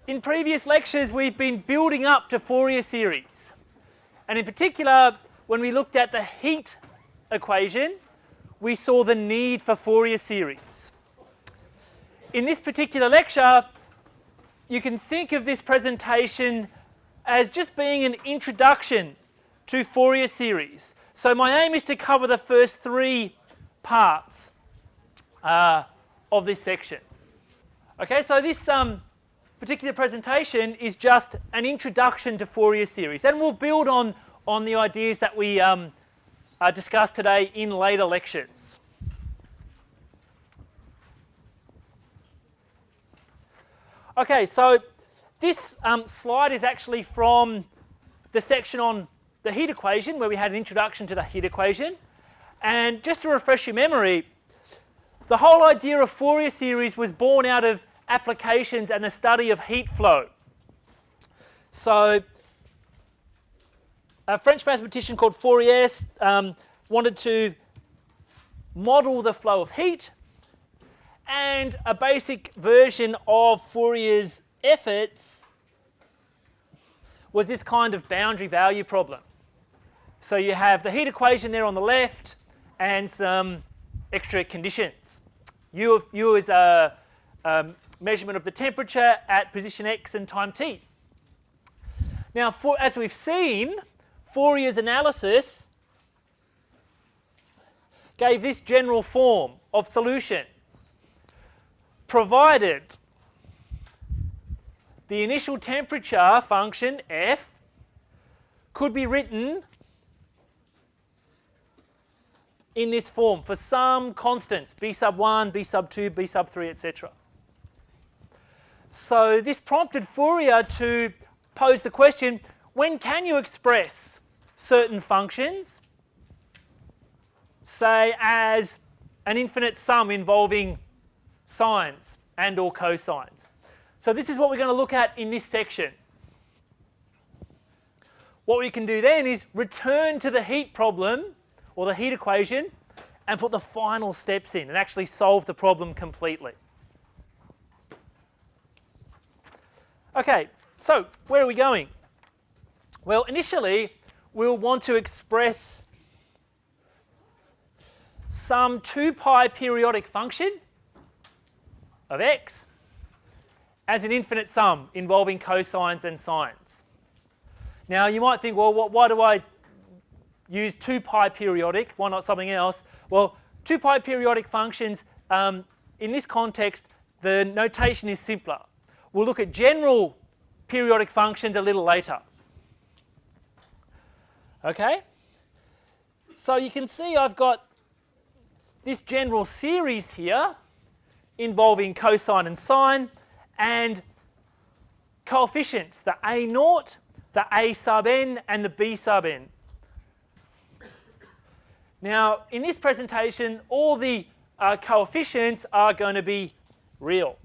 In previous lectures, we've been building up to Fourier series. And in particular, when we looked at the heat equation, we saw the need for Fourier series. In this particular lecture, you can think of this presentation as just being an introduction to Fourier series. So my aim is to cover the first three parts of this section. Okay, so this particular presentation is just an introduction to Fourier series, and we'll build on the ideas that we discussed today in later lectures. Okay, so this slide is actually from the section on the heat equation, where we had an introduction to the heat equation. And just to refresh your memory, the whole idea of Fourier series was born out of applications and the study of heat flow. So a French mathematician called Fourier wanted to model the flow of heat, and a basic version of Fourier's efforts was this kind of boundary value problem. So you have the heat equation there on the left and some extra conditions. U is a measurement of the temperature at position x and time t. Now, as we've seen, Fourier's analysis gave this general form of solution, provided the initial temperature function f could be written in this form for some constants, b sub 1, b sub 2, b sub 3, etc. So this prompted Fourier to pose the question, when can you express certain functions, say as an infinite sum involving sines and or cosines? So this is what we're going to look at in this section. What we can do then is return to the heat problem or the heat equation and put the final steps in and actually solve the problem completely. Okay, so where are we going? Well, initially we'll want to express some 2 pi periodic function of x as an infinite sum involving cosines and sines. Now you might think, well, why do I use 2 pi periodic? Why not something else? Well, 2 pi periodic functions, in this context, the notation is simpler. We'll look at general periodic functions a little later. Okay? So you can see I've got this general series here involving cosine and sine, and coefficients, the a naught, the a sub n, and the b sub n. Now, in this presentation, all the coefficients are going to be real.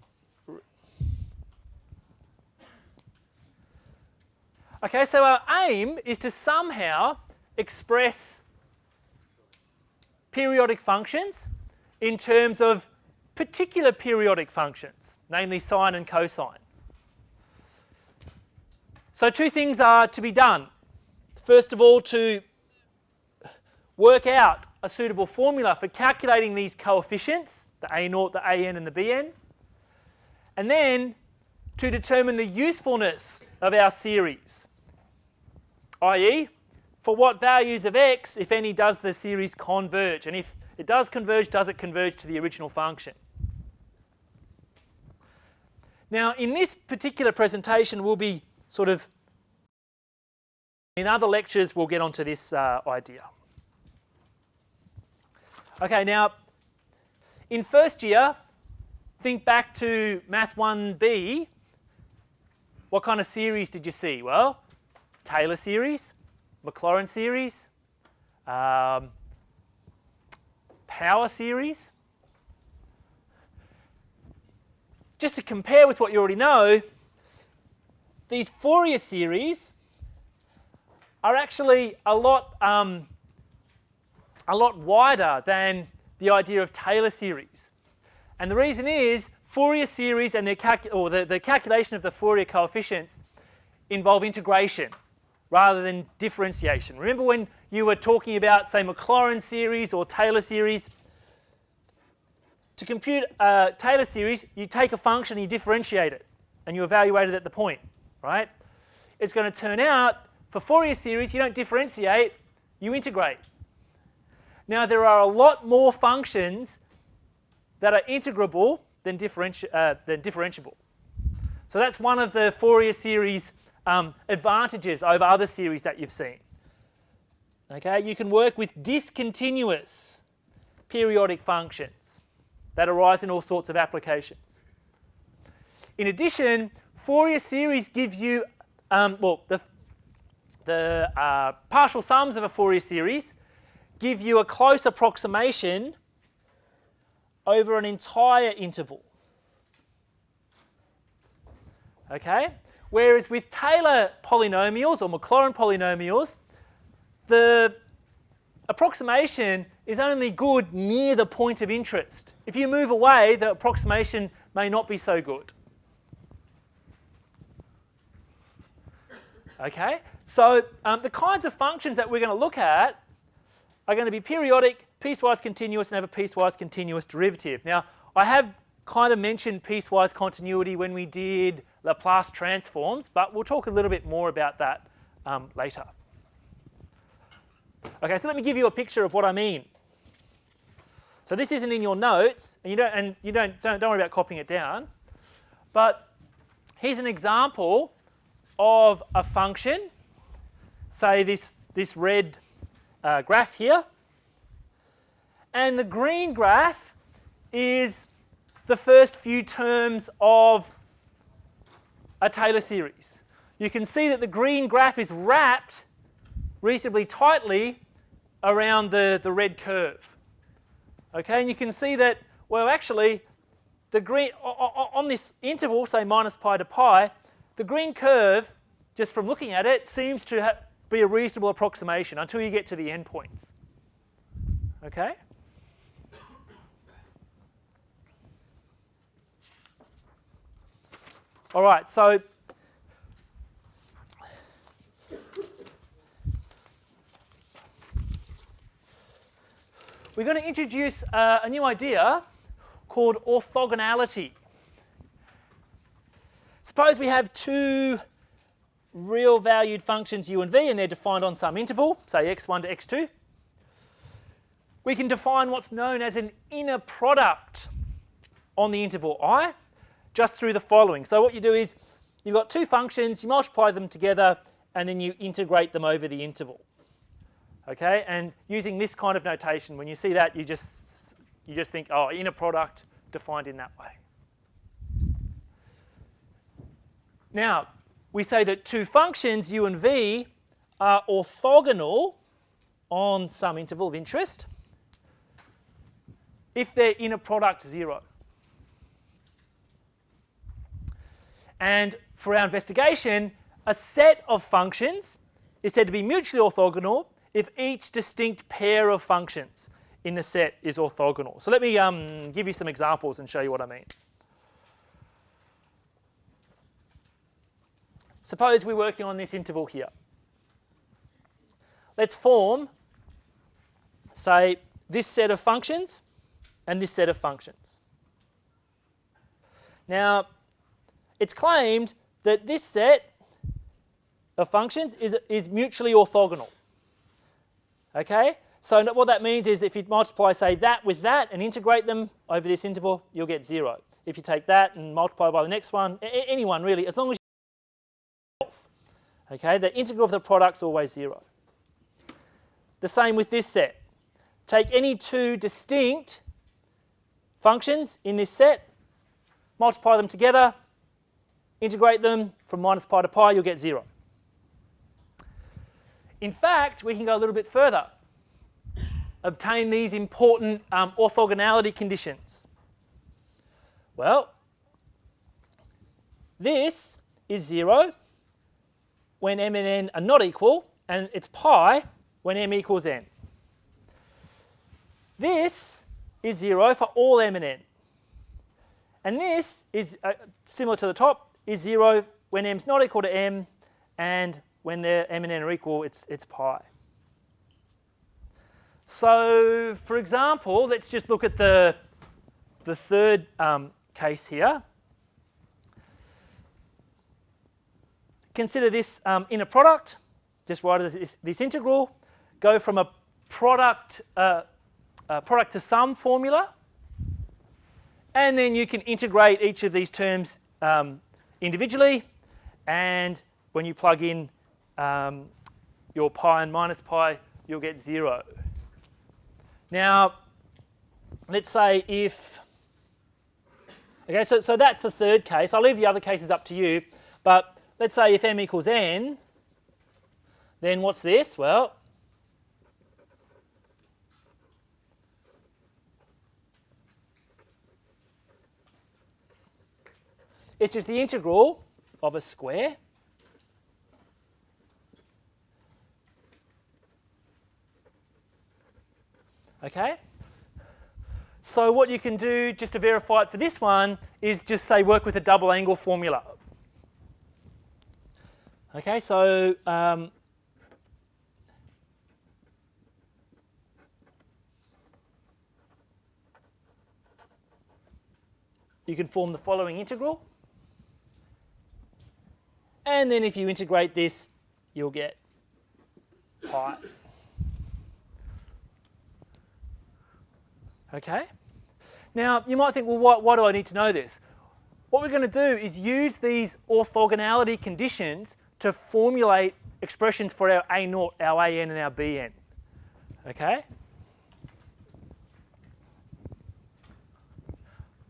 Okay, so our aim is to somehow express periodic functions in terms of particular periodic functions, namely sine and cosine. So two things are to be done. First of all, to work out a suitable formula for calculating these coefficients, the a naught, the a n, and the b n, and then to determine the usefulness of our series, i.e., for what values of x, if any, does the series converge, and if it does converge it converge to the original function? Now, in this particular presentation, we'll be sort of, in other lectures, we'll get onto this idea. Okay, now, in first year, think back to Math 1B. What kind of series did you see? Well, Taylor series, Maclaurin series, power series. Just to compare with what you already know, these Fourier series are actually a lot wider than the idea of Taylor series. And the reason is Fourier series and the calculation of the Fourier coefficients involve integration rather than differentiation. Remember when you were talking about, say, Maclaurin series or Taylor series? To compute a Taylor series, you take a function and you differentiate it, and you evaluate it at the point, right? It's going to turn out, for Fourier series, you don't differentiate, you integrate. Now, there are a lot more functions that are integrable than differentiable. So that's one of the Fourier series advantages over other series that you've seen. Okay, you can work with discontinuous periodic functions that arise in all sorts of applications. In addition, Fourier series gives you, the partial sums of a Fourier series give you a close approximation over an entire interval. Okay? Whereas with Taylor polynomials or Maclaurin polynomials, the approximation is only good near the point of interest. If you move away, the approximation may not be so good. Okay? So the kinds of functions that we're going to look at are going to be periodic, piecewise continuous, and have a piecewise continuous derivative. Now, I have kind of mentioned piecewise continuity when we did Laplace transforms, but we'll talk a little bit more about that later. Okay, so let me give you a picture of what I mean. So this isn't in your notes, and don't worry about copying it down. But here's an example of a function. Say this red graph here, and the green graph is the first few terms of a Taylor series. You can see that the green graph is wrapped reasonably tightly around the red curve. Okay, and you can see that, well, actually, the green on this interval, say minus pi to pi, the green curve, just from looking at it, seems to be a reasonable approximation until you get to the endpoints. Okay? All right, so we're going to introduce a new idea called orthogonality. Suppose we have two real valued functions u and v, and they're defined on some interval, say x1 to x2. We can define what's known as an inner product on the interval I, just through the following. So what you do is, you've got two functions, you multiply them together, and then you integrate them over the interval. Okay, and using this kind of notation, when you see that, you just think, oh, inner product defined in that way. Now, we say that two functions, u and v, are orthogonal on some interval of interest if their inner product is 0. And for our investigation, a set of functions is said to be mutually orthogonal if each distinct pair of functions in the set is orthogonal. So let me give you some examples and show you what I mean. Suppose we're working on this interval here. Let's form, say, this set of functions and this set of functions. Now, it's claimed that this set of functions is mutually orthogonal. Okay? So what that means is if you multiply, say, that with that and integrate them over this interval, you'll get 0. If you take that and multiply by the next one, any one really, as long as you okay, the integral of the product's always 0. The same with this set. Take any two distinct functions in this set, multiply them together, integrate them from minus pi to pi, you'll get 0. In fact, we can go a little bit further. Obtain these important orthogonality conditions. Well, this is 0 when m and n are not equal, and it's pi when m equals n. This is 0 for all m and n. And this is similar to the top, is 0 when m's not equal to m, and when m and n are equal, it's pi. So, for example, let's just look at the third case here. Consider this inner product. Just write this integral. Go from a product to sum formula, and then you can integrate each of these terms individually, and when you plug in your pi and minus pi, you'll get 0. Now, let's say if, okay, so that's the third case. I'll leave the other cases up to you, but let's say if m equals n, then what's this? Well, it's just the integral of a square okay? So what you can do just to verify it for this one is just say work with a double angle formula. Okay, so you can form the following integral, and then if you integrate this, you'll get pi. Okay? Now, you might think, well, why do I need to know this? What we're going to do is use these orthogonality conditions to formulate expressions for our A0, our AN, and our BN. Okay?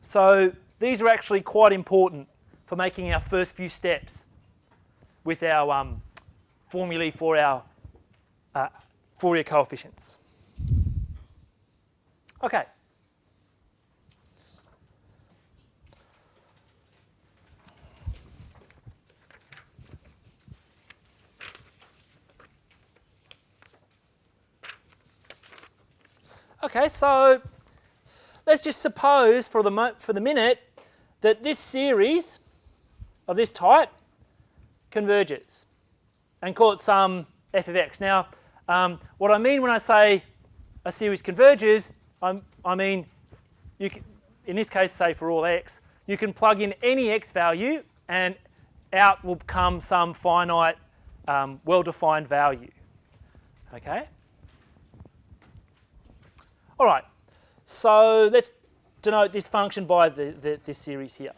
So these are actually quite important for making our first few steps with our formulae for our Fourier coefficients. Okay. Okay, so let's just suppose for the minute that this series of this type converges, and call it some f of x. Now, what I mean when I say a series converges, I mean, you can, in this case, say for all x, you can plug in any x value and out will come some finite, well-defined value. Okay? All right, so let's denote this function by this series here.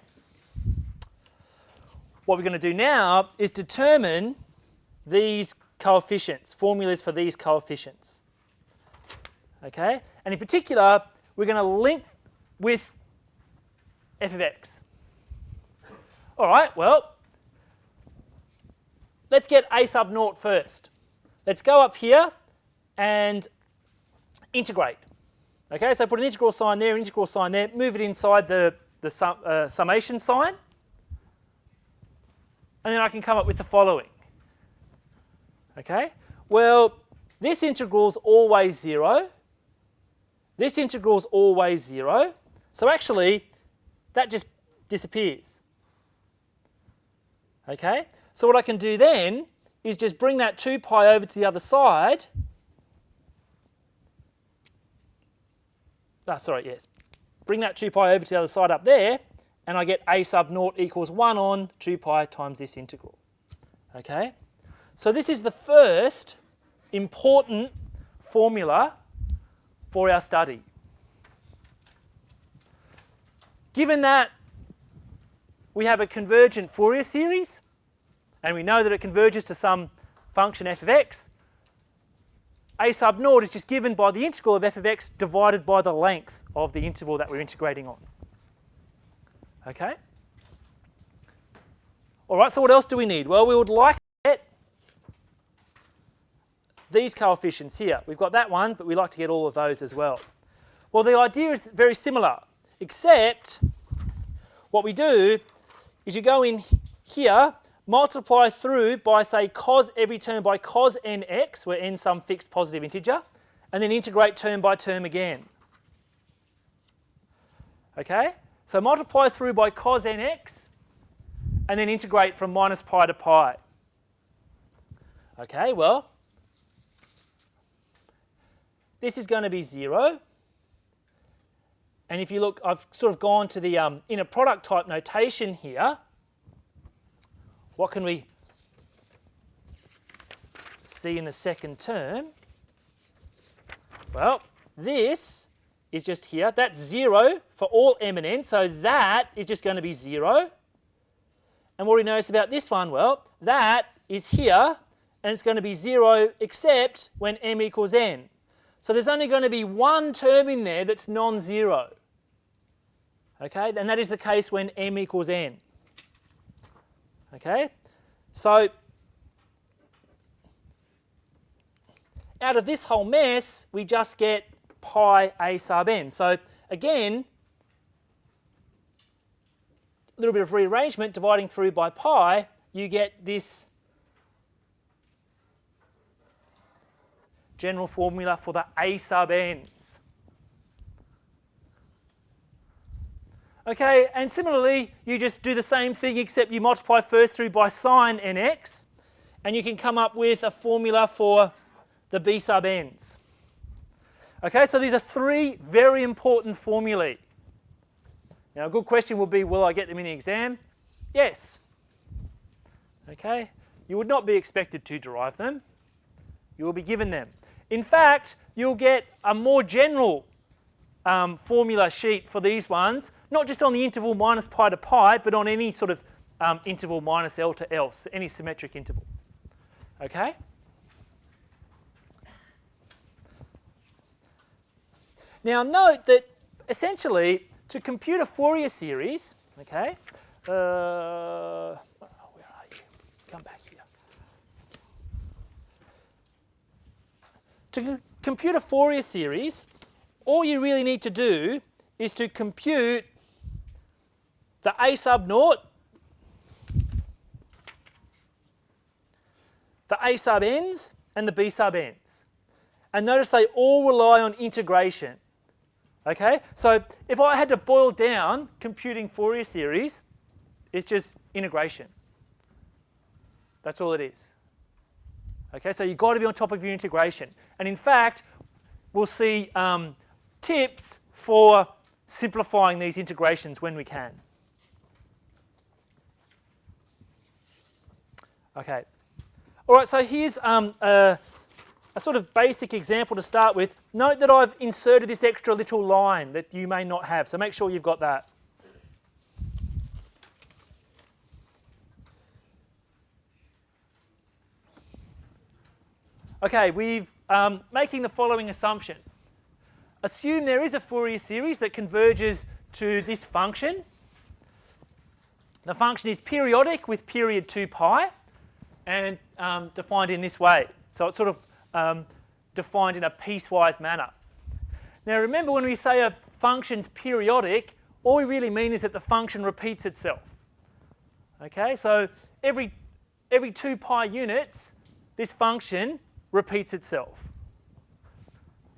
What we're going to do now is determine these coefficients, formulas for these coefficients. Okay, and in particular, we're going to link with f of x. All right, well, let's get a sub naught first. Let's go up here and integrate. Okay, so put an integral sign there, move it inside the summation sign, and then I can come up with the following. Okay, well, this integral's always 0. This integral's always 0. So actually, that just disappears. Okay, so what I can do then is just bring that 2 pi over to the other side. Bring that 2 pi over to the other side up there, and I get a sub naught equals 1 on 2 pi times this integral. Okay, so this is the first important formula for our study. Given that we have a convergent Fourier series, and we know that it converges to some function f of x, a sub naught is just given by the integral of f of x divided by the length of the interval that we're integrating on. Okay? All right, so what else do we need? Well, we would like to get these coefficients here. We've got that one, but we like to get all of those as well. Well, the idea is very similar, except what we do is you go in here, multiply through by, say, cos every term by cos nx, where n some fixed positive integer, and then integrate term by term again. Okay? So multiply through by cos nx, and then integrate from minus pi to pi. Okay, well, this is going to be 0. And if you look, I've sort of gone to the inner product type notation here. What can we see in the second term? Well, this is just here. That's 0 for all m and n, so that is just going to be 0. And what do we notice about this one? Well, that is here, and it's going to be 0 except when m equals n. So there's only going to be one term in there that's non-zero. Okay, and that is the case when m equals n. Okay, so out of this whole mess, we just get pi a sub n. So again, a little bit of rearrangement, dividing through by pi, you get this general formula for the a sub n's. Okay, and similarly, you just do the same thing except you multiply first through by sine nx, and you can come up with a formula for the b sub n's. Okay, so these are three very important formulae. Now, a good question will be, will I get them in the exam? Yes. Okay, you would not be expected to derive them. You will be given them. In fact, you'll get a more general formula sheet for these ones, not just on the interval minus pi to pi, but on any sort of interval minus L to L, so any symmetric interval. Okay? Now note that essentially to compute a Fourier series, okay, where are you? Come back here. To compute a Fourier series, all you really need to do is to compute the a sub naught, the a sub n's, and the b sub n's. And notice they all rely on integration. Okay, so if I had to boil down computing Fourier series, it's just integration. That's all it is. Okay, so you've got to be on top of your integration. And in fact, we'll see tips for simplifying these integrations when we can. Okay, all right, so here's a sort of basic example to start with. Note that I've inserted this extra little line that you may not have, so make sure you've got that. Okay, we've making the following assumption. Assume there is a Fourier series that converges to this function. The function is periodic with period 2 pi and defined in this way. So it's sort of defined in a piecewise manner. Now remember, when we say a function's periodic, all we really mean is that the function repeats itself. Okay, so every 2 pi units, this function repeats itself.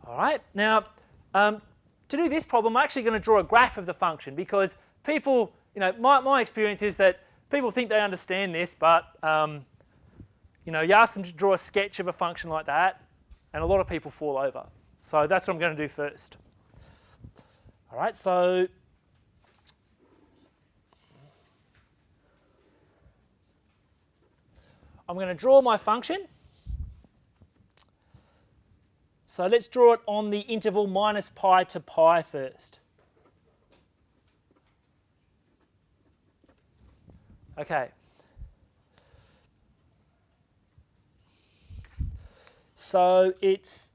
All right, now to do this problem, I'm actually going to draw a graph of the function, because people, my experience is that people think they understand this, but you ask them to draw a sketch of a function like that, and a lot of people fall over. So that's what I'm going to do first. All right, so I'm going to draw my function. So let's draw it on the interval minus pi to pi first. Okay. So it's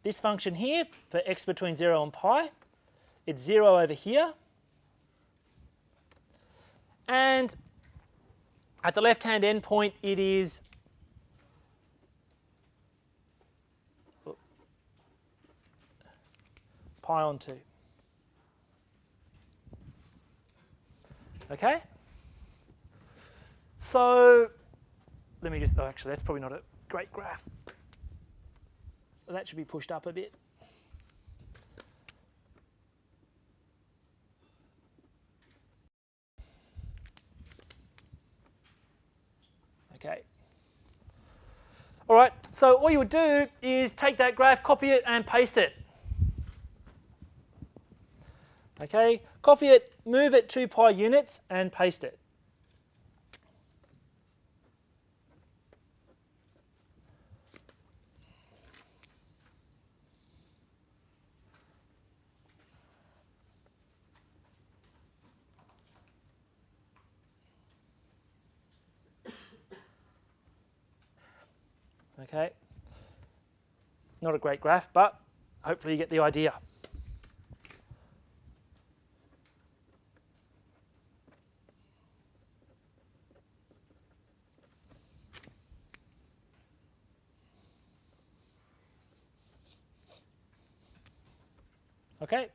this function here for x between 0 and pi. It's 0 over here. And at the left-hand endpoint, it is pi on 2. Okay? So let me just, actually that's probably not a great graph. So that should be pushed up a bit. Okay. All right, so all you would do is take that graph, copy it, and paste it. Okay, copy it, move it 2 pi units, and paste it. Okay, not a great graph, but hopefully you get the idea. Okay,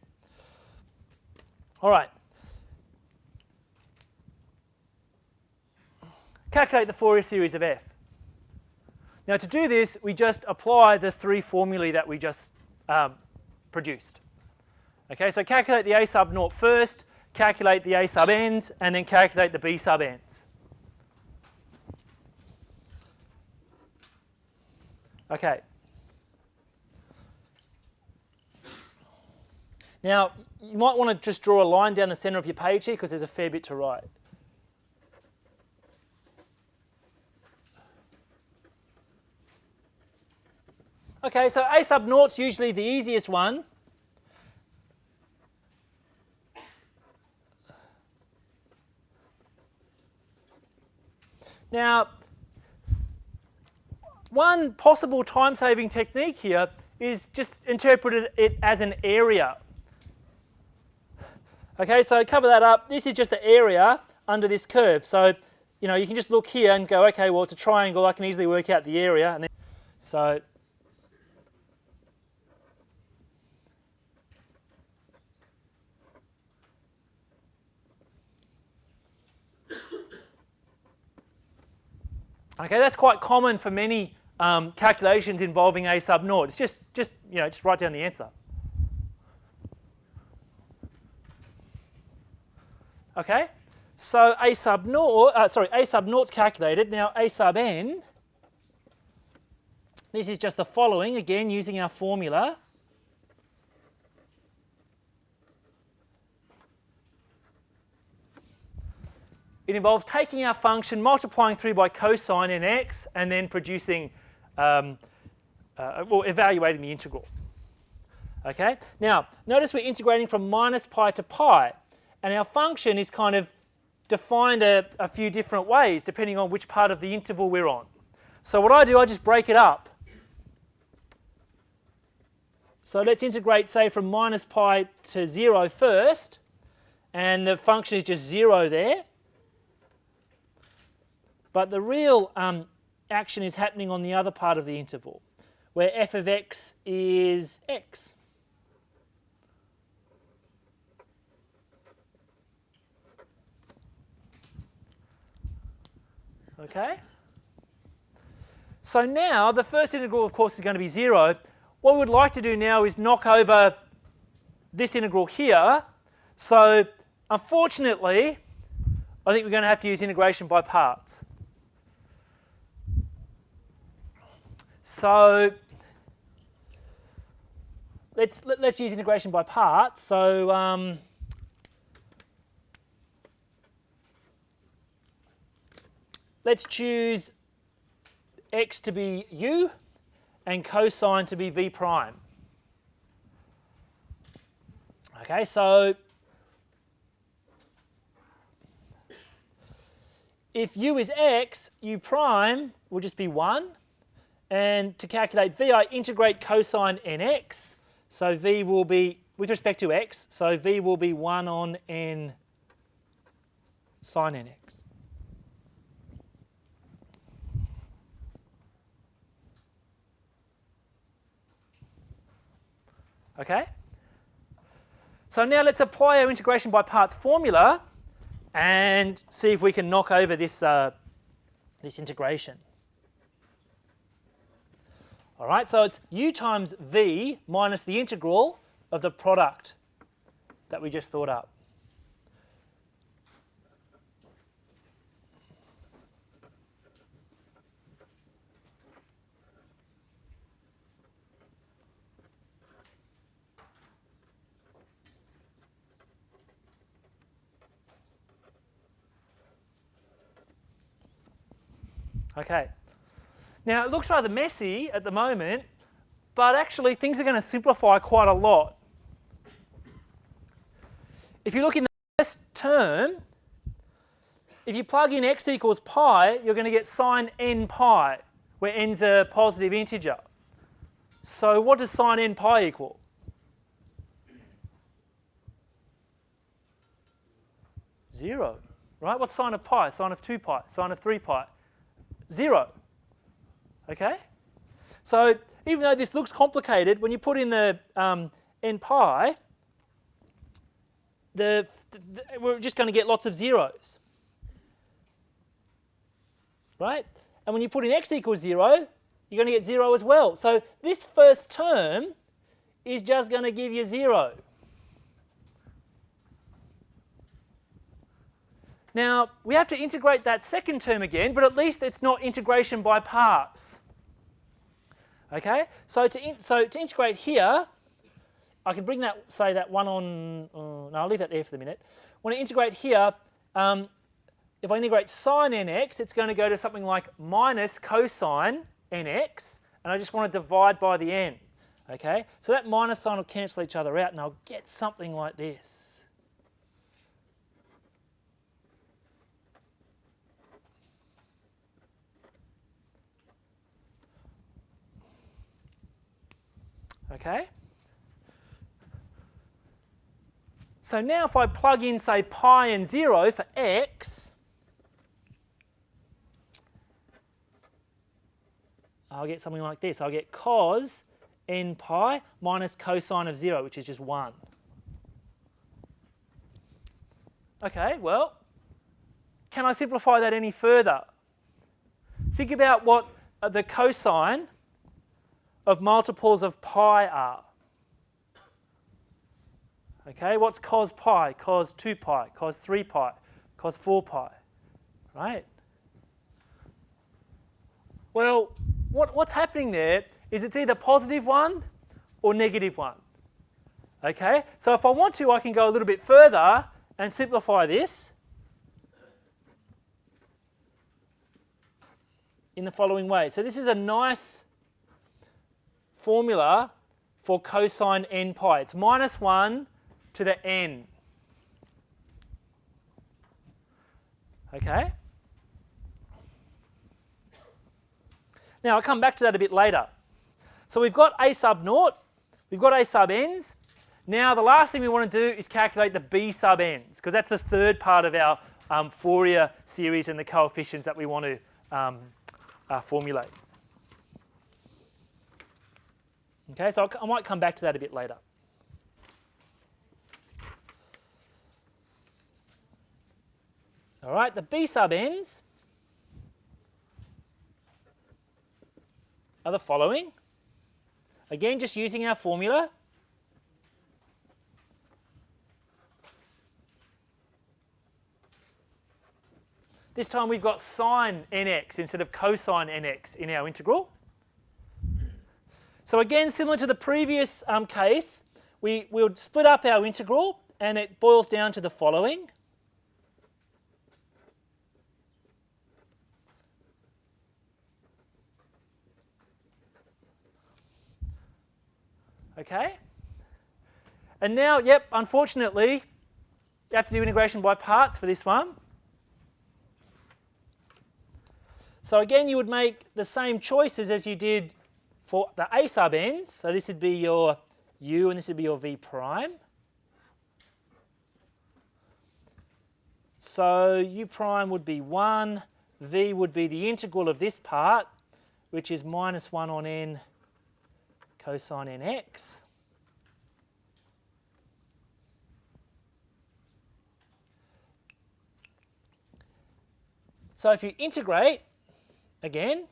all right. Calculate the Fourier series of f. Now to do this, we just apply the 3 formulae that we just produced. Okay, so calculate the a sub naught first, calculate the a sub n's, and then calculate the b sub n's. Okay. Now, you might want to just draw a line down the center of your page here because there's a fair bit to write. Okay, so a sub naught's usually the easiest one. Now, one possible time-saving technique here is just interpret it as an area. Okay, so cover that up. This is just the area under this curve. So, you know, you can just look here and go, okay, well, it's a triangle. I can easily work out the area. And then, so, okay, that's quite common for many calculations involving a sub naught. It's just write down the answer. Okay, so a sub naught's calculated. Now a sub n, this is just the following, again using our formula. It involves taking our function, multiplying through by cosine nx, and then producing, evaluating the integral. Okay, now notice we're integrating from minus pi to pi. And our function is kind of defined a few different ways depending on which part of the interval we're on. So what I do, I just break it up. So let's integrate, say, from minus pi to 0 first, and the function is just 0 there. But the real action is happening on the other part of the interval, where f of x is x. Okay? So now the first integral, of course, is going to be 0. What we would like to do now is knock over this integral here. So unfortunately, I think we're going to have to use integration by parts. So let's use integration by parts. So let's choose x to be u and cosine to be v prime. Okay, so if u is x, u prime will just be 1. And to calculate v, I integrate cosine nx. So v will be, with respect to x, so v will be 1 on n sine nx. Okay? So now let's apply our integration by parts formula and see if we can knock over this, this integration. All right, so it's u times v minus the integral of the product that we just thought up. Okay. Now, it looks rather messy at the moment, but actually things are going to simplify quite a lot. If you look in the first term, if you plug in x equals pi, you're going to get sine n pi, where n's a positive integer. So what does sine n pi equal? 0, right? What's sine of pi? Sine of 2 pi? Sine of 3 pi? 0. Okay? So even though this looks complicated, when you put in the n pi, we're just going to get lots of zeros. Right? And when you put in x equals 0, you're going to get 0 as well. So this first term is just going to give you 0. Now, we have to integrate that second term again, but at least it's not integration by parts. Okay? So to integrate here, I can bring that, say, that one on, no, I'll leave that there for the minute. When I integrate here, if I integrate sine nx, it's going to go to something like minus cosine nx, and I just want to divide by the n. Okay? So that minus sign will cancel each other out, and I'll get something like this. Okay? So now if I plug in, say, pi and 0 for x, I'll get something like this. I'll get cos n pi minus cosine of 0, which is just 1. Okay, well, can I simplify that any further? Think about what the cosine of multiples of pi are. Okay, what's cos pi? Cos 2 pi, cos 3 pi, cos 4 pi, right? Well, what's happening there is it's either positive 1 or negative 1. Okay, so if I want to, I can go a little bit further and simplify this in the following way. So this is a nice formula for cosine n pi. It's minus 1 to the n. Okay? Now, I'll come back to that a bit later. So we've got a sub naught, we've got a sub n's. Now, the last thing we want to do is calculate the b sub n's, because that's the third part of our Fourier series and the coefficients that we want to formulate. Okay, so I might come back to that a bit later. All right, the b sub n's are the following. Again, just using our formula. This time we've got sine nx instead of cosine nx in our integral. So again, similar to the previous case, we'll split up our integral, and it boils down to the following. Okay? And now, yep, unfortunately, you have to do integration by parts for this one. So again, you would make the same choices as you did for the a sub n's. So this would be your u and this would be your v prime. So u prime would be 1, v would be the integral of this part, which is minus 1 on n cosine nx. So if you integrate, again,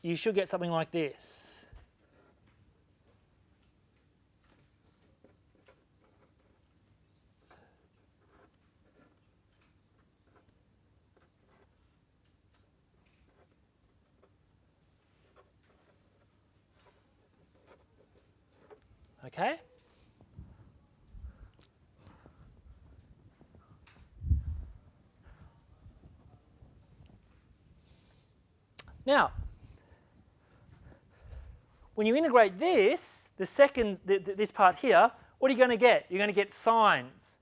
you should get something like this. Okay? Now, when you integrate this, this part here, what are you going to get? You're going to get sines.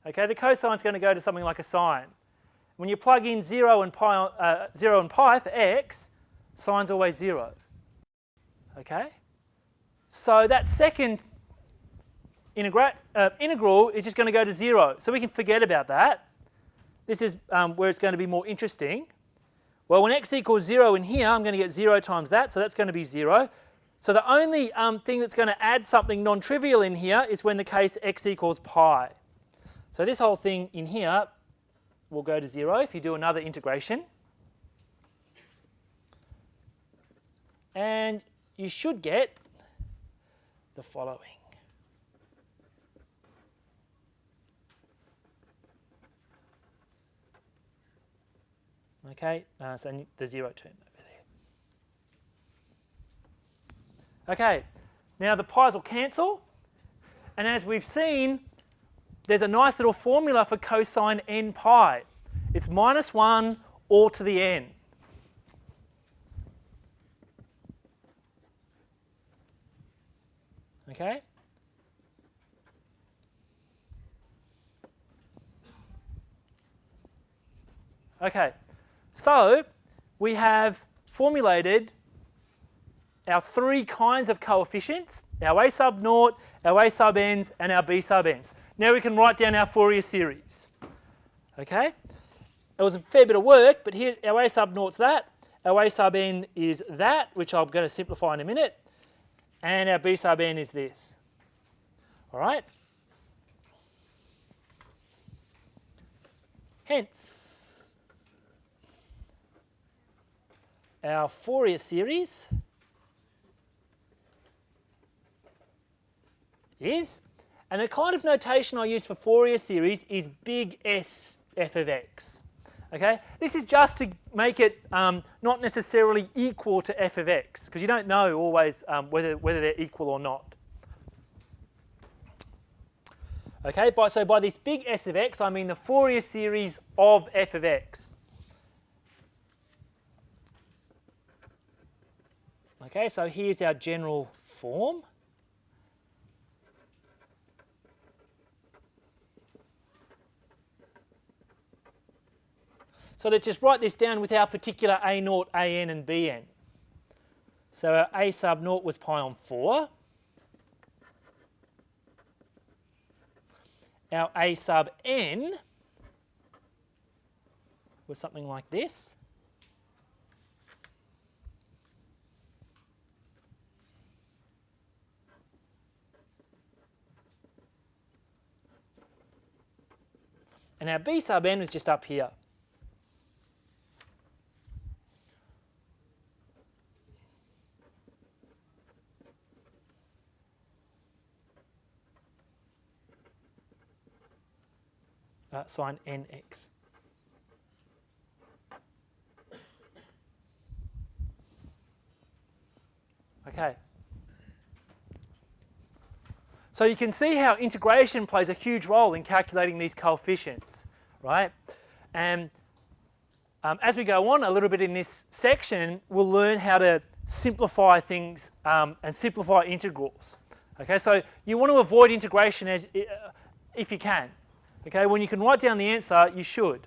Okay, the cosine's going to go to something like a sine. When you plug in 0 and pi for x, sine's always 0. Okay? So that second integral is just going to go to 0. So we can forget about that. This is where it's going to be more interesting. Well, when x equals 0 in here, I'm going to get 0 times that, so that's going to be 0. So the only thing that's going to add something non-trivial in here is when the case x equals pi. So this whole thing in here will go to 0 if you do another integration. And you should get the following. Okay, so the 0 term over there. Okay, now the pi's will cancel, and as we've seen, there's a nice little formula for cosine n pi. It's -1 all to the n. Okay? Okay, so we have formulated our three kinds of coefficients, our a sub naught, our a sub n's, and our b sub n's. Now we can write down our Fourier series. Okay? It was a fair bit of work, but here our a sub naught's that, our a sub n is that, which I'm going to simplify in a minute, and our b sub n is this. All right? Hence, our Fourier series is, and the kind of notation I use for Fourier series is big S f of x. Okay, this is just to make it not necessarily equal to f of x, because you don't know always whether they're equal or not. Okay, so by this big S of x, I mean the Fourier series of f of x. Okay, so here's our general form. So let's just write this down with our particular a naught, a n, and b n. So our a sub naught was pi on 4. Our a sub n was something like this. And our b sub n was just up here. Sine nx. Okay. So you can see how integration plays a huge role in calculating these coefficients, right? And as we go on a little bit in this section, we'll learn how to simplify things and simplify integrals. Okay, so you want to avoid integration if you can. Okay, when you can write down the answer, you should.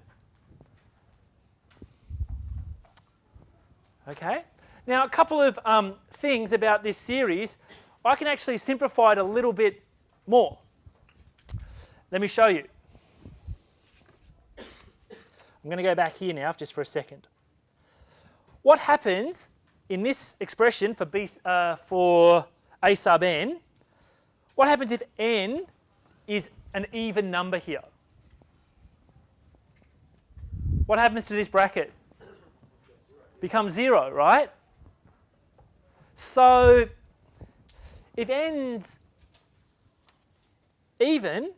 Okay, now a couple of things about this series. I can actually simplify it a little bit more. Let me show you. I'm going to go back here now just for a second. What happens in this expression for a sub n? What happens if n is an even number here? What happens to this bracket? Becomes 0, right? So if n's even,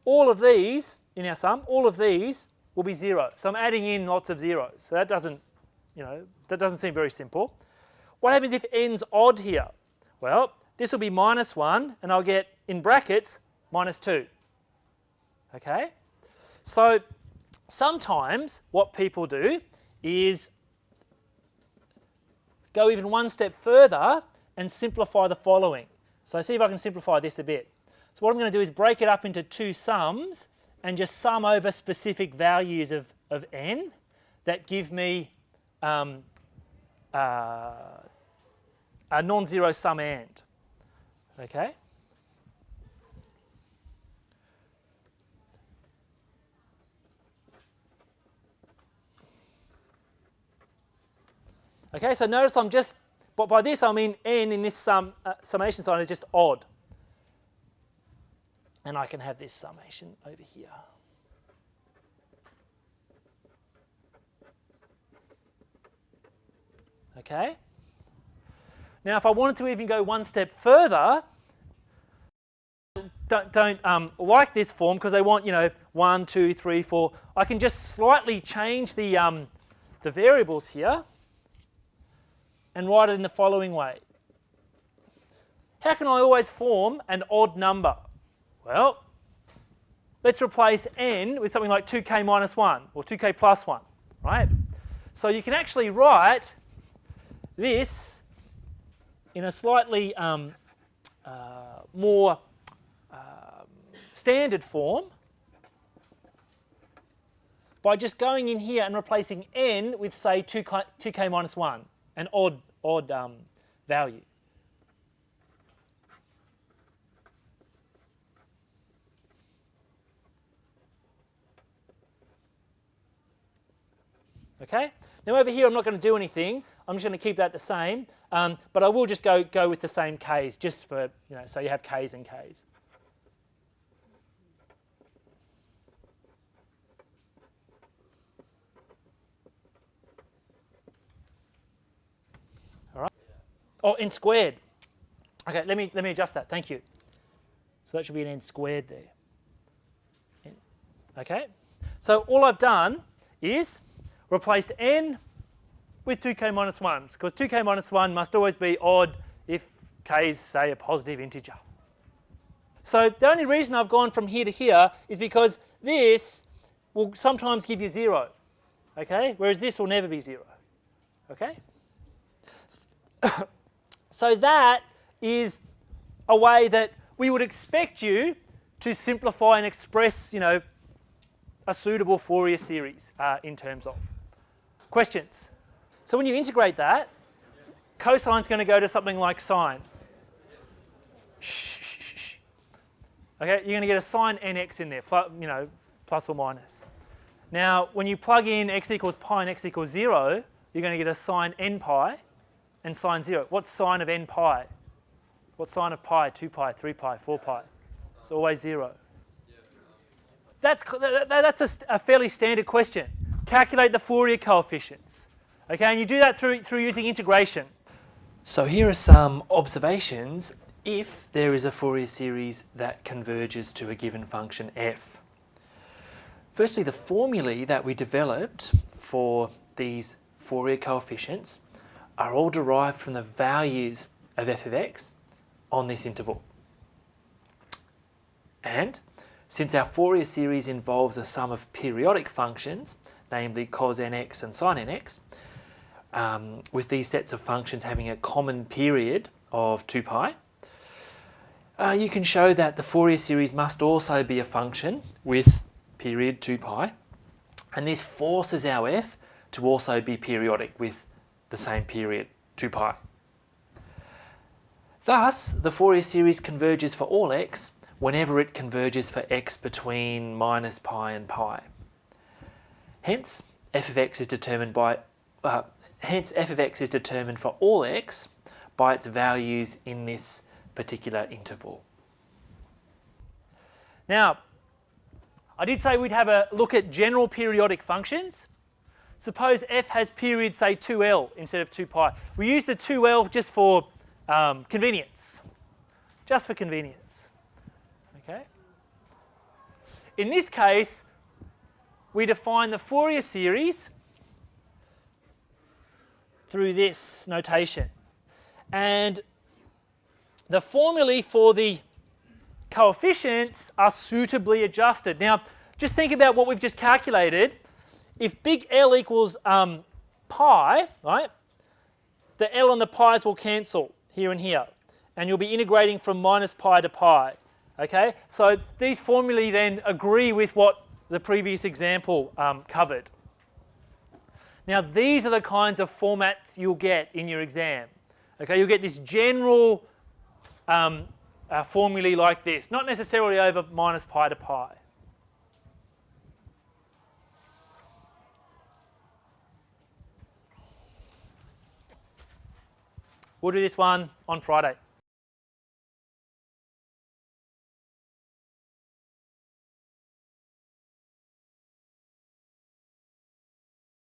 all of these in our sum, all of these will be 0. So I'm adding in lots of zeros. So that doesn't, that doesn't seem very simple. What happens if n's odd here? Well, this will be -1, and I'll get, in brackets, -2. Okay? So sometimes what people do is go even one step further and simplify the following. So see if I can simplify this a bit. So what I'm going to do is break it up into two sums and just sum over specific values of n that give me a non-zero sum and. Okay? Okay, so notice I'm just, but by this I mean n in this summation sign is just odd. And I can have this summation over here. Okay? Now if I wanted to even go one step further, don't like this form because they want, 1, 2, 3, 4. I can just slightly change the variables here and write it in the following way. How can I always form an odd number? Well, let's replace n with something like 2k minus 1 or 2k plus 1, right? So you can actually write this in a slightly more standard form by just going in here and replacing n with, say, 2k minus 1, an odd value. Okay? Now over here I'm not going to do anything. I'm just going to keep that the same, but I will just go with the same k's just for, so you have k's and k's. All right. Oh, n squared. Okay, let me adjust that. Thank you. So that should be an n squared there. Okay. So all I've done is replaced n with 2k minus 1, because 2k minus 1 must always be odd if k is, say, a positive integer. So the only reason I've gone from here to here is because this will sometimes give you 0, okay? Whereas this will never be 0, okay? So that is a way that we would expect you to simplify and express, a suitable Fourier series in terms of. Questions? So when you integrate that, cosine is going to go to something like sine. Shh. Okay, you're going to get a sine nx in there, plus or minus. Now, when you plug in x equals pi and x equals 0, you're going to get a sine n pi and sine 0. What's sine of n pi? What's sine of pi? 2 pi, 3 pi, 4 pi. It's always 0. That's a fairly standard question. Calculate the Fourier coefficients. Okay, and you do that through using integration. So here are some observations if there is a Fourier series that converges to a given function f. Firstly, the formulae that we developed for these Fourier coefficients are all derived from the values of f of x on this interval. And since our Fourier series involves a sum of periodic functions, namely cos nx and sin nx, with these sets of functions having a common period of 2 pi, you can show that the Fourier series must also be a function with period 2 pi, and this forces our f to also be periodic with the same period, 2 pi. Thus, the Fourier series converges for all x whenever it converges for x between minus pi and pi. Hence, f of x is determined for all x by its values in this particular interval. Now, I did say we'd have a look at general periodic functions. Suppose f has period, say, 2l instead of 2 pi. We use the 2l just for convenience. Just for convenience. Okay? In this case, we define the Fourier series through this notation. And the formulae for the coefficients are suitably adjusted. Now, just think about what we've just calculated. if big L equals pi, right, the L and the pi's will cancel here and here, and you'll be integrating from minus pi to pi. Okay, so these formulae then agree with what the previous example covered. Now these are the kinds of formats you'll get in your exam. Okay, you'll get this general formulae like this, not necessarily over minus pi to pi. We'll do this one on Friday.